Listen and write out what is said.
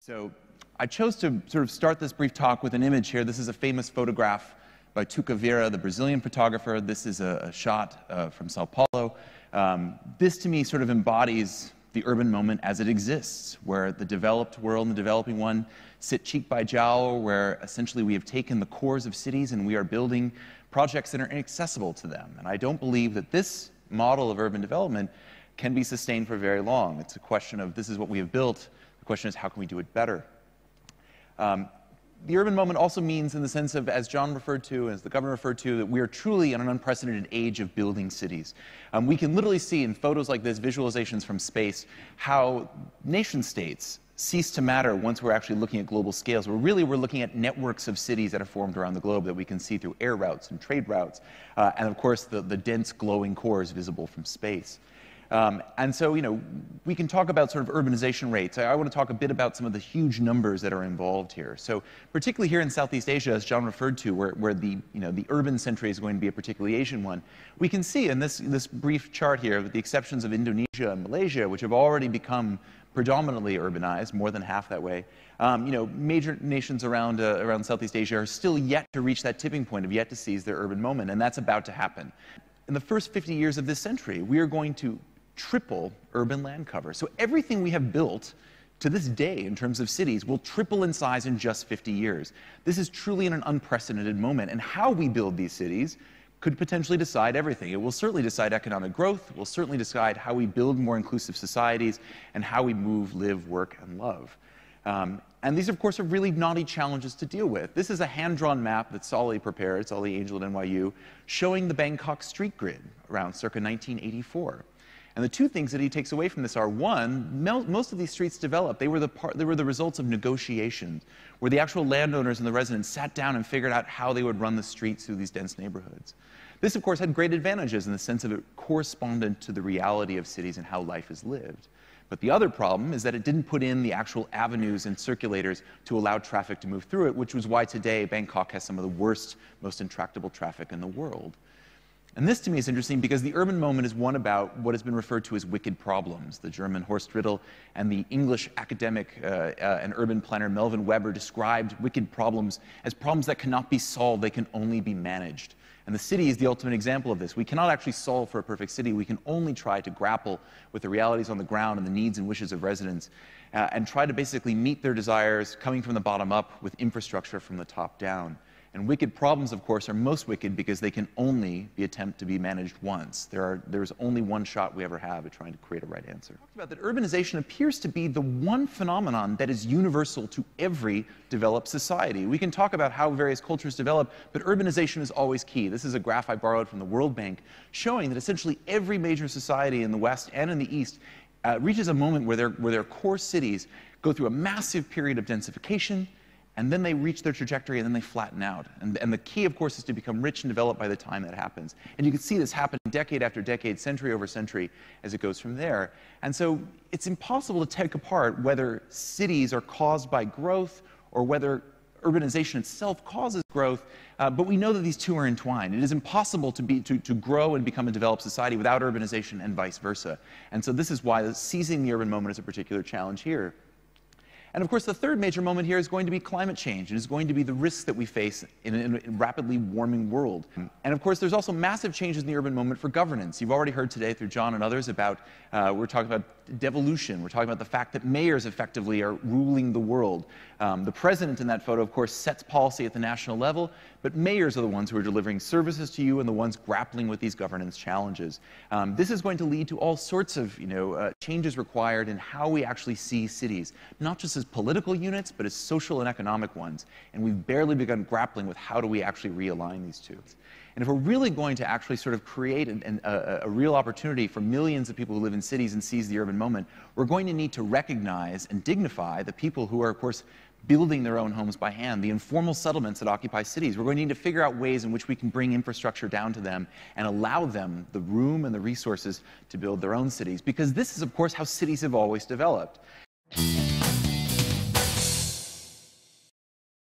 So I chose to sort of start this brief talk with an image here. This is a famous photograph by Tuca Vera, the Brazilian photographer. This is a shot from Sao Paulo. This, to me, sort of embodies the urban moment as it exists, where the developed world and the developing one sit cheek by jowl, where essentially we have taken the cores of cities and we are building projects that are inaccessible to them. And I don't believe that this model of urban development can be sustained for very long. It's a question of, this is what we have built. The question is, how can we do it better? The urban moment also means, in the sense of, as John referred to, as the governor referred to, that we are truly in an unprecedented age of building cities. We can literally see in photos like this, visualizations from space, how nation-states cease to matter once we're actually looking at global scales. We're looking at networks of cities that are formed around the globe that we can see through air routes and trade routes, and of course the dense glowing cores visible from space. And so, we can talk about sort of urbanization rates. I want to talk a bit about some of the huge numbers that are involved here. So, particularly here in Southeast Asia, as John referred to, where the urban century is going to be a particularly Asian one, we can see in this brief chart here, with the exceptions of Indonesia and Malaysia, which have already become predominantly urbanized, more than half that way, major nations around Southeast Asia are still yet to reach that tipping point, have yet to seize their urban moment, and that's about to happen. In the first 50 years of this century, we are going to triple urban land cover. So everything we have built to this day in terms of cities will triple in size in just 50 years. This is truly an unprecedented moment, and how we build these cities could potentially decide everything. It will certainly decide economic growth, it will certainly decide how we build more inclusive societies, and how we move, live, work, and love. And these, of course, are really knotty challenges to deal with. This is a hand-drawn map that Solly prepared, Solly Angel at NYU, showing the Bangkok street grid around circa 1984. And the two things that he takes away from this are, one, most of these streets developed, they were the results of negotiations, where the actual landowners and the residents sat down and figured out how they would run the streets through these dense neighborhoods. This, of course, had great advantages in the sense of it corresponded to the reality of cities and how life is lived. But the other problem is that it didn't put in the actual avenues and circulators to allow traffic to move through it, which was why today Bangkok has some of the worst, most intractable traffic in the world. And this, to me, is interesting because the urban moment is one about what has been referred to as wicked problems. The German Horst Riddle and the English academic and urban planner Melvin Weber described wicked problems as problems that cannot be solved, they can only be managed. And the city is the ultimate example of this. We cannot actually solve for a perfect city. We can only try to grapple with the realities on the ground and the needs and wishes of residents and try to basically meet their desires coming from the bottom up with infrastructure from the top down. And wicked problems, of course, are most wicked because they can only be attempted to be managed once. There's only one shot we ever have at trying to create a right answer. We talked about that urbanization appears to be the one phenomenon that is universal to every developed society. We can talk about how various cultures develop, but urbanization is always key. This is a graph I borrowed from the World Bank showing that essentially every major society in the West and in the East reaches a moment where their core cities go through a massive period of densification, and then they reach their trajectory, and then they flatten out. And the key, of course, is to become rich and developed by the time that happens. And you can see this happen decade after decade, century over century, as it goes from there. And so it's impossible to take apart whether cities are caused by growth or whether urbanization itself causes growth, but we know that these two are entwined. It is impossible to grow and become a developed society without urbanization and vice versa. And so this is why seizing the urban moment is a particular challenge here. And of course, the third major moment here is going to be climate change. It is going to be the risks that we face in a rapidly warming world. And of course, there's also massive changes in the urban moment for governance. You've already heard today through John and others about, we're talking about devolution. We're talking about the fact that mayors effectively are ruling the world. The president in that photo, of course, sets policy at the national level, but mayors are the ones who are delivering services to you and the ones grappling with these governance challenges. This is going to lead to all sorts of changes required in how we actually see cities, not just as political units, but as social and economic ones. And we've barely begun grappling with how do we actually realign these two. And if we're really going to actually sort of create a real opportunity for millions of people who live in cities and seize the urban moment, we're going to need to recognize and dignify the people who are, of course, building their own homes by hand, the informal settlements that occupy cities. We're going to need to figure out ways in which we can bring infrastructure down to them and allow them the room and the resources to build their own cities. Because this is, of course, how cities have always developed.